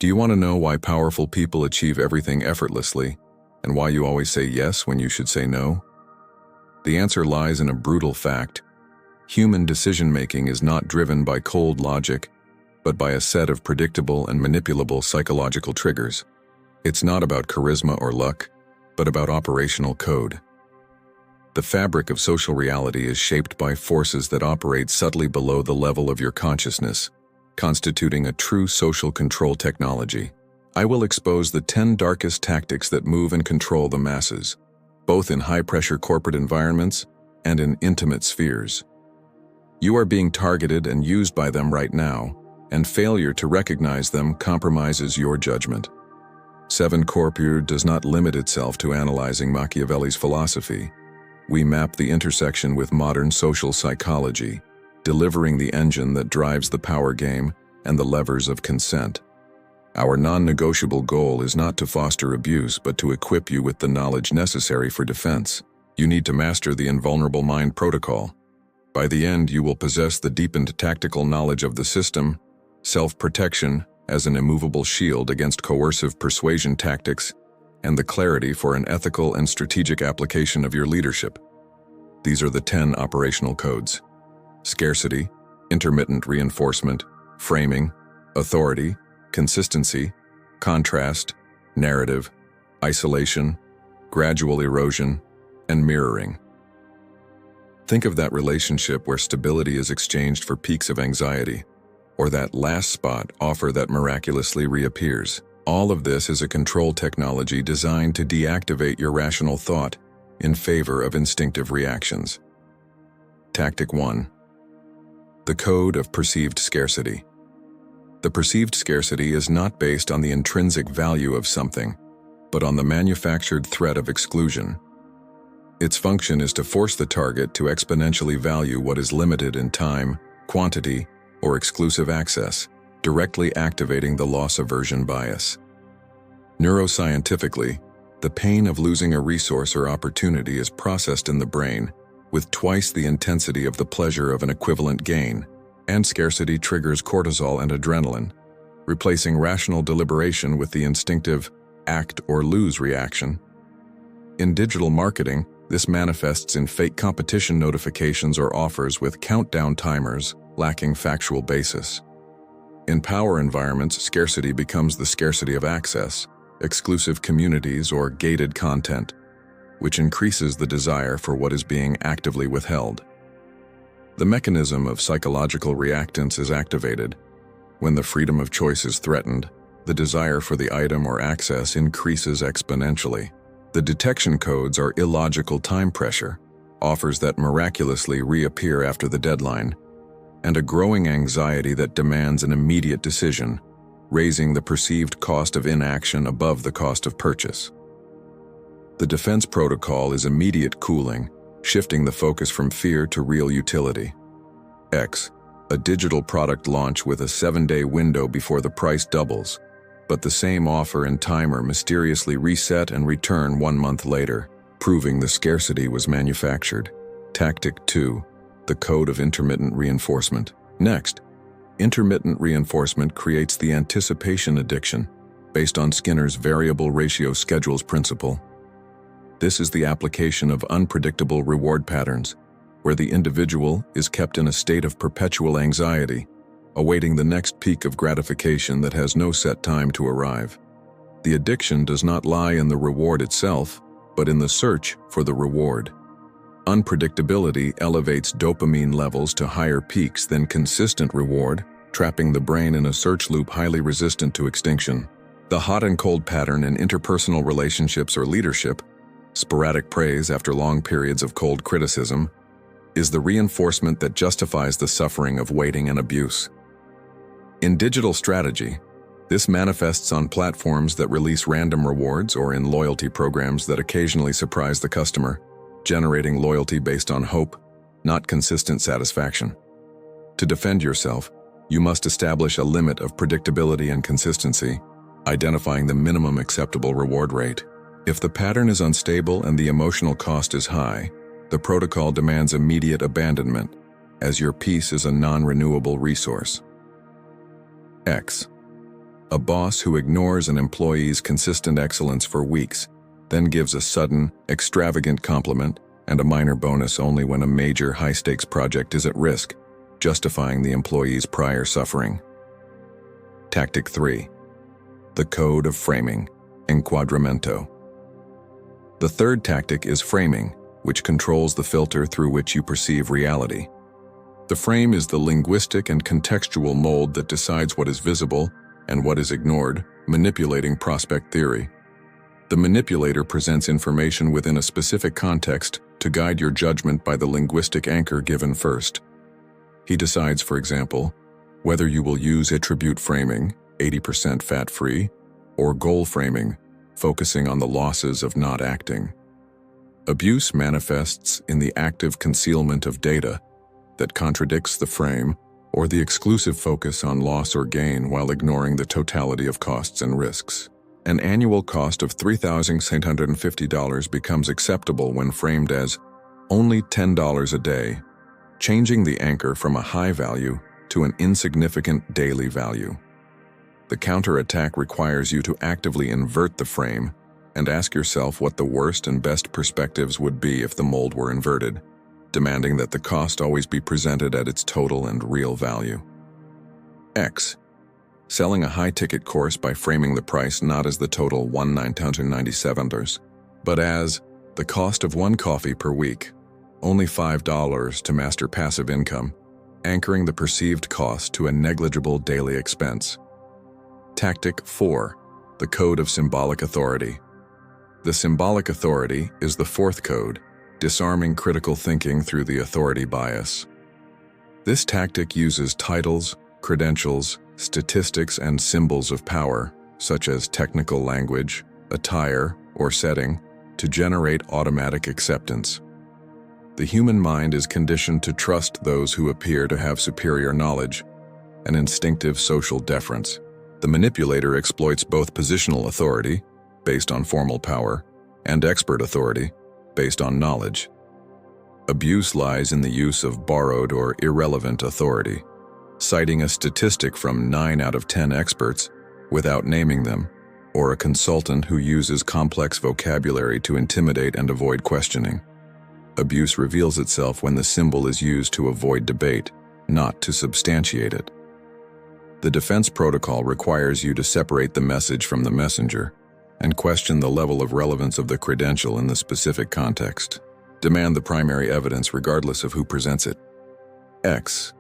Do you want to know why powerful people achieve everything effortlessly, and why you always say yes when you should say no? The answer lies in a brutal fact. Human decision-making is not driven by cold logic, but by a set of predictable and manipulable psychological triggers. It's not about charisma or luck, but about operational code. The fabric of social reality is shaped by forces that operate subtly below the level of your consciousness, constituting a true social control technology. I will expose the 10 darkest tactics that move and control the masses, both in high-pressure corporate environments and in intimate spheres. You are being targeted and used by them right now, and failure to recognize them compromises your judgment. 7 Corpure does not limit itself to analyzing Machiavelli's philosophy. We map the intersection with modern social psychology, delivering the engine that drives the power game and the levers of consent. Our non-negotiable goal is not to foster abuse, but to equip you with the knowledge necessary for defense. You need to master the Invulnerable Mind Protocol. By the end, you will possess the deepened tactical knowledge of the system, self-protection as an immovable shield against coercive persuasion tactics, and the clarity for an ethical and strategic application of your leadership. These are the 10 operational codes: scarcity, intermittent reinforcement, framing, authority, consistency, contrast, narrative, isolation, gradual erosion, and mirroring. Think of that relationship where stability is exchanged for peaks of anxiety, or that last spot offer that miraculously reappears. All of this is a control technology designed to deactivate your rational thought in favor of instinctive reactions. Tactic 1. The code of perceived scarcity. The perceived scarcity is not based on the intrinsic value of something, but on the manufactured threat of exclusion. Its function is to force the target to exponentially value what is limited in time, quantity, or exclusive access, directly activating the loss aversion bias. Neuroscientifically, the pain of losing a resource or opportunity is processed in the brain with twice the intensity of the pleasure of an equivalent gain, and scarcity triggers cortisol and adrenaline, replacing rational deliberation with the instinctive act or lose reaction. In digital marketing, this manifests in fake competition notifications or offers with countdown timers lacking factual basis. In power environments, scarcity becomes the scarcity of access, exclusive communities, or gated content, which increases the desire for what is being actively withheld. The mechanism of psychological reactance is activated. When the freedom of choice is threatened, the desire for the item or access increases exponentially. The detection codes are illogical time pressure, offers that miraculously reappear after the deadline, and a growing anxiety that demands an immediate decision, raising the perceived cost of inaction above the cost of purchase. The defense protocol is immediate cooling, shifting the focus from fear to real utility. X, a digital product launch with a 7-day window before the price doubles, but the same offer and timer mysteriously reset and return 1 month later, proving the scarcity was manufactured. Tactic 2. The code of intermittent reinforcement. Next, intermittent reinforcement creates the anticipation addiction based on Skinner's variable ratio schedules principle. This is the application of unpredictable reward patterns, where the individual is kept in a state of perpetual anxiety, awaiting the next peak of gratification that has no set time to arrive. The addiction does not lie in the reward itself, but in the search for the reward. Unpredictability elevates dopamine levels to higher peaks than consistent reward, trapping the brain in a search loop highly resistant to extinction. The hot and cold pattern in interpersonal relationships or leadership, sporadic praise after long periods of cold criticism, is the reinforcement that justifies the suffering of waiting and abuse. In digital strategy, this manifests on platforms that release random rewards or in loyalty programs that occasionally surprise the customer, generating loyalty based on hope, not consistent satisfaction. To defend yourself, you must establish a limit of predictability and consistency, identifying the minimum acceptable reward rate. If the pattern is unstable and the emotional cost is high, the protocol demands immediate abandonment, as your peace is a non-renewable resource. X. A boss who ignores an employee's consistent excellence for weeks, then gives a sudden, extravagant compliment and a minor bonus only when a major high-stakes project is at risk, justifying the employee's prior suffering. Tactic 3. The code of framing, enquadramento. The third tactic is framing, which controls the filter through which you perceive reality. The frame is the linguistic and contextual mold that decides what is visible and what is ignored, manipulating prospect theory. The manipulator presents information within a specific context to guide your judgment by the linguistic anchor given first. He decides, for example, whether you will use attribute framing, 80% fat-free, or goal framing, focusing on the losses of not acting. Abuse manifests in the active concealment of data that contradicts the frame or the exclusive focus on loss or gain while ignoring the totality of costs and risks. An annual cost of $3,650 becomes acceptable when framed as only $10 a day, changing the anchor from a high value to an insignificant daily value. The counterattack requires you to actively invert the frame and ask yourself what the worst and best perspectives would be if the mold were inverted, demanding that the cost always be presented at its total and real value. X. Selling a high-ticket course by framing the price not as the total $1,997, but as the cost of one coffee per week, only $5 to master passive income, anchoring the perceived cost to a negligible daily expense. Tactic 4. The code of symbolic authority. The symbolic authority is the fourth code, disarming critical thinking through the authority bias. This tactic uses titles, credentials, statistics, and symbols of power, such as technical language, attire, or setting, to generate automatic acceptance. The human mind is conditioned to trust those who appear to have superior knowledge, an instinctive social deference. The manipulator exploits both positional authority, based on formal power, and expert authority, based on knowledge. Abuse lies in the use of borrowed or irrelevant authority, citing a statistic from 9 out of 10 experts without naming them, or a consultant who uses complex vocabulary to intimidate and avoid questioning. Abuse reveals itself when the symbol is used to avoid debate, not to substantiate it. The defense protocol requires you to separate the message from the messenger and question the level of relevance of the credential in the specific context. Demand the primary evidence regardless of who presents it. X.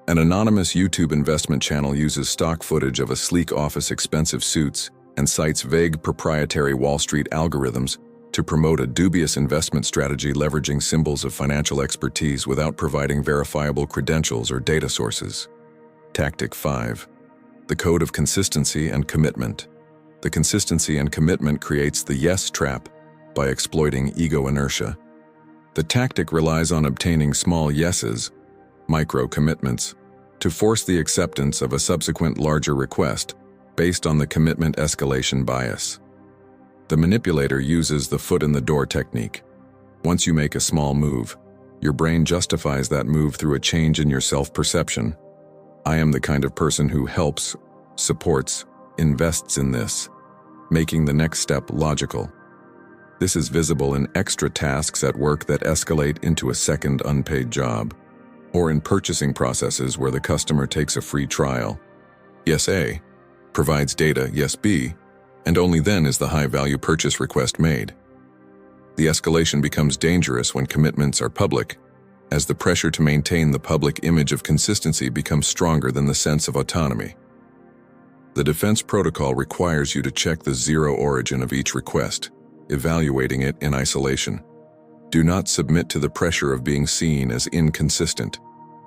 An anonymous YouTube investment channel uses stock footage of a sleek office, expensive suits, and cites vague proprietary Wall Street algorithms to promote a dubious investment strategy leveraging symbols of financial expertise without providing verifiable credentials or data sources. Tactic 5. The code of consistency and commitment. The consistency and commitment creates the yes trap by exploiting ego inertia. The tactic relies on obtaining small yeses, micro-commitments, to force the acceptance of a subsequent larger request based on the commitment escalation bias. The manipulator uses the foot-in-the-door technique. Once you make a small move, your brain justifies that move through a change in your self-perception. I am the kind of person who helps, supports, invests in this, making the next step logical. This is visible in extra tasks at work that escalate into a second unpaid job, or in purchasing processes where the customer takes a free trial. Yes A provides data, yes B, and only then is the high-value purchase request made. The escalation becomes dangerous when commitments are public, as the pressure to maintain the public image of consistency becomes stronger than the sense of autonomy. The defense protocol requires you to check the zero origin of each request, evaluating it in isolation. Do not submit to the pressure of being seen as inconsistent.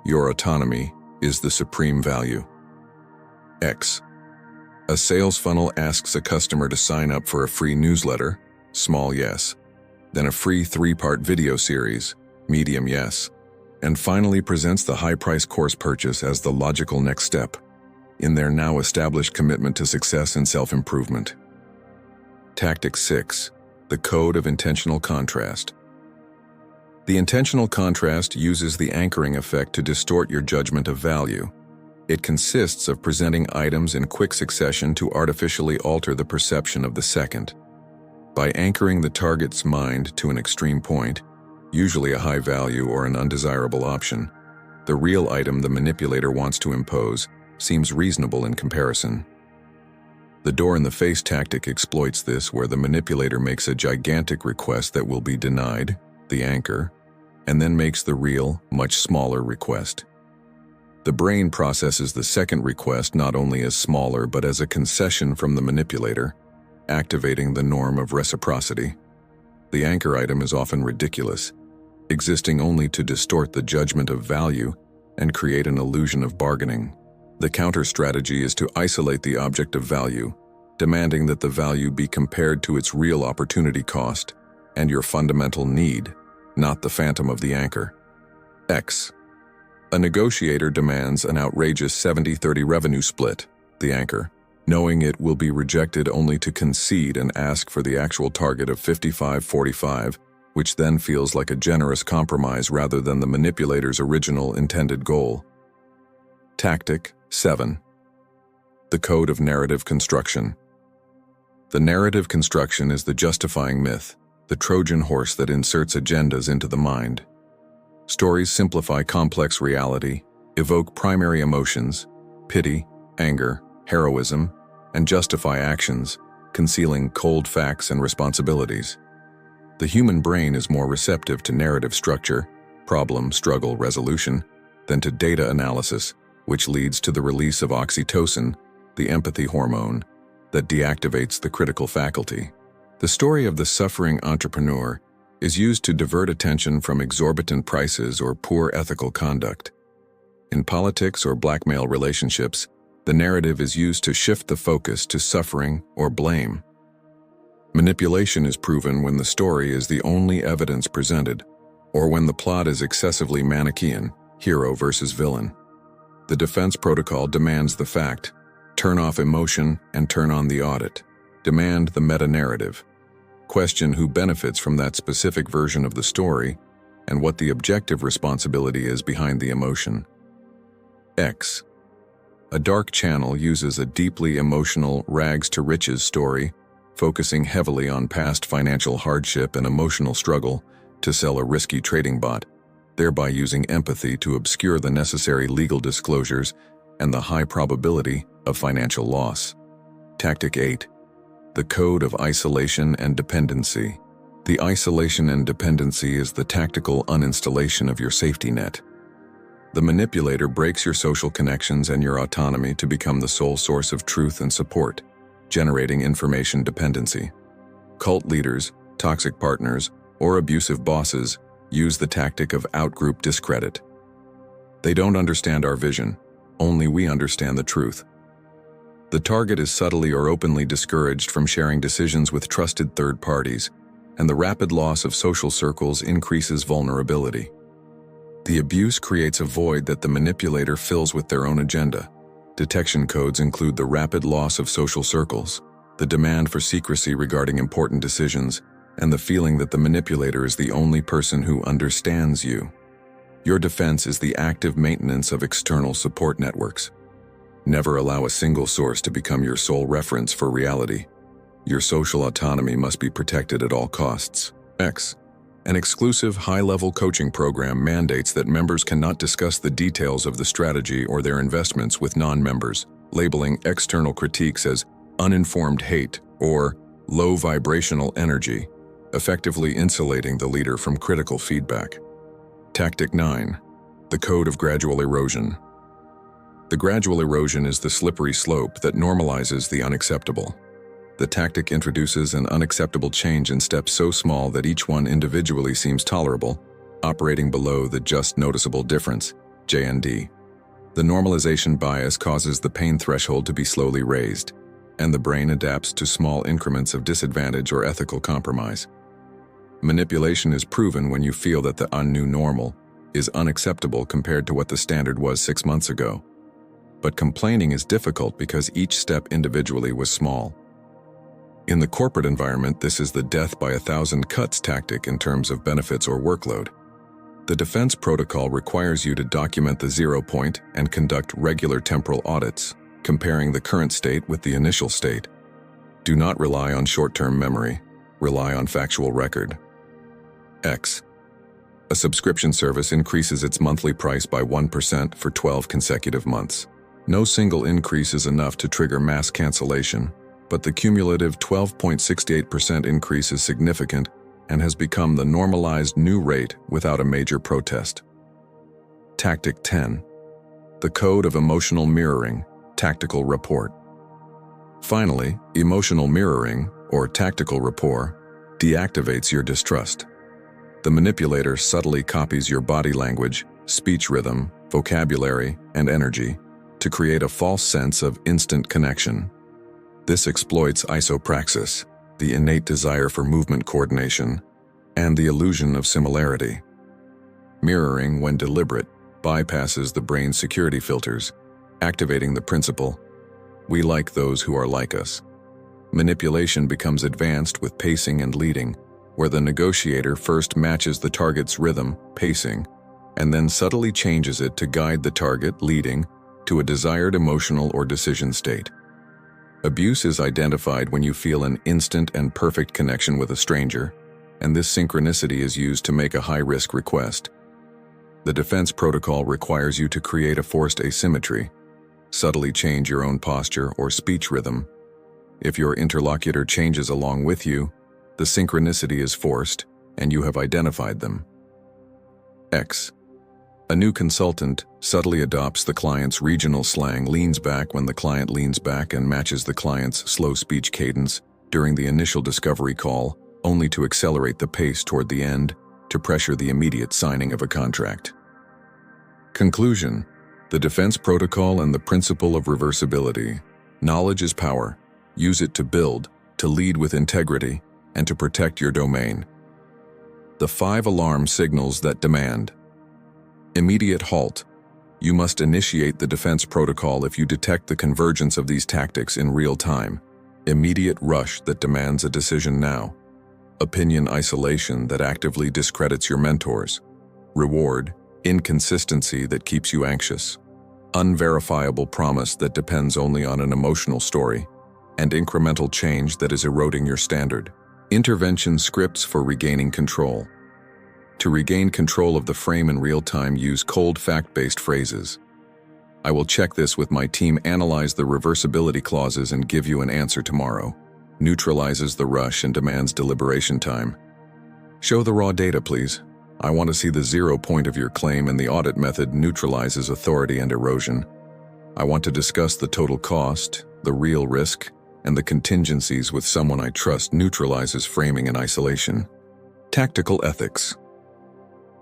Your autonomy is the supreme value. X. A sales funnel asks a customer to sign up for a free newsletter, small yes, then a free 3-part video series, medium yes, and finally presents the high-price course purchase as the logical next step in their now established commitment to success and self-improvement. Tactic 6. The code of intentional contrast. The intentional contrast uses the anchoring effect to distort your judgment of value. It consists of presenting items in quick succession to artificially alter the perception of the second. By anchoring the target's mind to an extreme point, usually a high value or an undesirable option, the real item the manipulator wants to impose seems reasonable in comparison. The door-in-the-face tactic exploits this, where the manipulator makes a gigantic request that will be denied, the anchor, and then makes the real, much smaller request. The brain processes the second request not only as smaller but as a concession from the manipulator, activating the norm of reciprocity. The anchor item is often ridiculous, existing only to distort the judgment of value and create an illusion of bargaining. The counter strategy is to isolate the object of value, demanding that the value be compared to its real opportunity cost and your fundamental need, not the phantom of the anchor. X. A negotiator demands an outrageous 70-30 revenue split, the anchor, knowing it will be rejected only to concede and ask for the actual target of 55-45, which then feels like a generous compromise rather than the manipulator's original intended goal. Tactic 7. The code of narrative construction. The narrative construction is the justifying myth, the Trojan horse that inserts agendas into the mind. Stories simplify complex reality, evoke primary emotions, pity, anger, heroism, and justify actions, concealing cold facts and responsibilities. The human brain is more receptive to narrative structure, problem, struggle, resolution, than to data analysis, which leads to the release of oxytocin, the empathy hormone, that deactivates the critical faculty. The story of the suffering entrepreneur is used to divert attention from exorbitant prices or poor ethical conduct. In politics or blackmail relationships, the narrative is used to shift the focus to suffering or blame. Manipulation is proven when the story is the only evidence presented, or when the plot is excessively Manichaean, hero versus villain. The defense protocol demands the fact, turn off emotion and turn on the audit. Demand the meta-narrative. Question who benefits from that specific version of the story and what the objective responsibility is behind the emotion. X. A dark channel uses a deeply emotional rags-to-riches story, focusing heavily on past financial hardship and emotional struggle to sell a risky trading bot, thereby using empathy to obscure the necessary legal disclosures and the high probability of financial loss. Tactic 8. The code of isolation and dependency. The isolation and dependency is the tactical uninstallation of your safety net. The manipulator breaks your social connections and your autonomy to become the sole source of truth and support, generating information dependency. Cult leaders, toxic partners, or abusive bosses use the tactic of outgroup discredit. They don't understand our vision, only we understand the truth. The target is subtly or openly discouraged from sharing decisions with trusted third parties, and the rapid loss of social circles increases vulnerability. The abuse creates a void that the manipulator fills with their own agenda. Detection codes include the rapid loss of social circles, the demand for secrecy regarding important decisions, and the feeling that the manipulator is the only person who understands you. Your defense is the active maintenance of external support networks. Never allow a single source to become your sole reference for reality. Your social autonomy must be protected at all costs. X. An exclusive high-level coaching program mandates that members cannot discuss the details of the strategy or their investments with non-members, labeling external critiques as uninformed hate or low vibrational energy, effectively insulating the leader from critical feedback. Tactic 9. The code of gradual erosion. The gradual erosion is the slippery slope that normalizes the unacceptable. The tactic introduces an unacceptable change in steps so small that each one individually seems tolerable, operating below the just noticeable difference, JND. The normalization bias causes the pain threshold to be slowly raised, and the brain adapts to small increments of disadvantage or ethical compromise. Manipulation is proven when you feel that the new normal is unacceptable compared to what the standard was 6 months ago. But complaining is difficult because each step individually was small. In the corporate environment, this is the death by 1,000 cuts tactic in terms of benefits or workload. The defense protocol requires you to document the 0 point and conduct regular temporal audits, comparing the current state with the initial state. Do not rely on short-term memory. Rely on factual record. X. A subscription service increases its monthly price by 1% for 12 consecutive months. No single increase is enough to trigger mass cancellation, but the cumulative 12.68% increase is significant and has become the normalized new rate without a major protest. Tactic 10. The Code of Emotional Mirroring, Tactical Rapport. Finally, emotional mirroring, or tactical rapport, deactivates your distrust. The manipulator subtly copies your body language, speech rhythm, vocabulary, and energy to create a false sense of instant connection. This exploits isopraxis, the innate desire for movement coordination, and the illusion of similarity. Mirroring, when deliberate, bypasses the brain's security filters, activating the principle, "We like those who are like us." Manipulation becomes advanced with pacing and leading, where the negotiator first matches the target's rhythm, pacing, and then subtly changes it to guide the target, leading, to a desired emotional or decision state. Abuse is identified when you feel an instant and perfect connection with a stranger, and this synchronicity is used to make a high-risk request. The defense protocol requires you to create a forced asymmetry, subtly change your own posture or speech rhythm. If your interlocutor changes along with you, the synchronicity is forced, and you have identified them. X. A new consultant subtly adopts the client's regional slang, leans back when the client leans back, and matches the client's slow speech cadence during the initial discovery call, only to accelerate the pace toward the end to pressure the immediate signing of a contract. Conclusion: the defense protocol and the principle of reversibility. Knowledge is power. Use it to build, to lead with integrity, and to protect your domain. The 5 alarm signals that demand. Immediate halt. You must initiate the defense protocol if you detect the convergence of these tactics in real time. Immediate rush that demands a decision now. Opinion isolation that actively discredits your mentors. Reward, inconsistency that keeps you anxious. Unverifiable promise that depends only on an emotional story. And incremental change that is eroding your standard. Intervention scripts for regaining control. To regain control of the frame in real time, use cold fact-based phrases. "I will check this with my team, analyze the reversibility clauses, and give you an answer tomorrow." Neutralizes the rush and demands deliberation time. "Show the raw data, please. I want to see the 0 point of your claim," and the audit method neutralizes authority and erosion. "I want to discuss the total cost, the real risk, and the contingencies with someone I trust," neutralizes framing and isolation. Tactical ethics.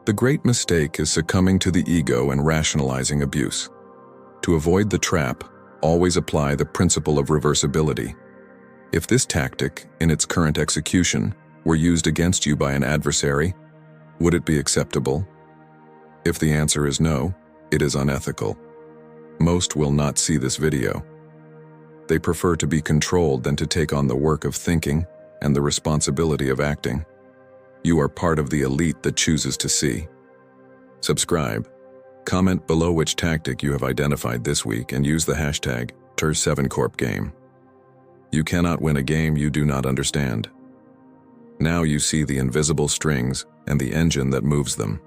The great mistake is succumbing to the ego and rationalizing abuse. To avoid the trap, always apply the principle of reversibility. If this tactic, in its current execution, were used against you by an adversary, would it be acceptable? If the answer is no, it is unethical. Most will not see this video. They prefer to be controlled than to take on the work of thinking and the responsibility of acting. You are part of the elite that chooses to see. Subscribe. Comment below which tactic you have identified this week and use the hashtag #TER7CorpGame. You cannot win a game you do not understand. Now you see the invisible strings and the engine that moves them.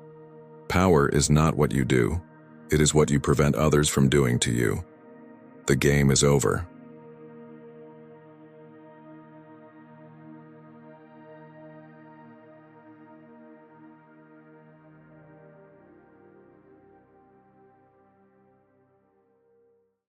Power is not what you do. It is what you prevent others from doing to you. The game is over.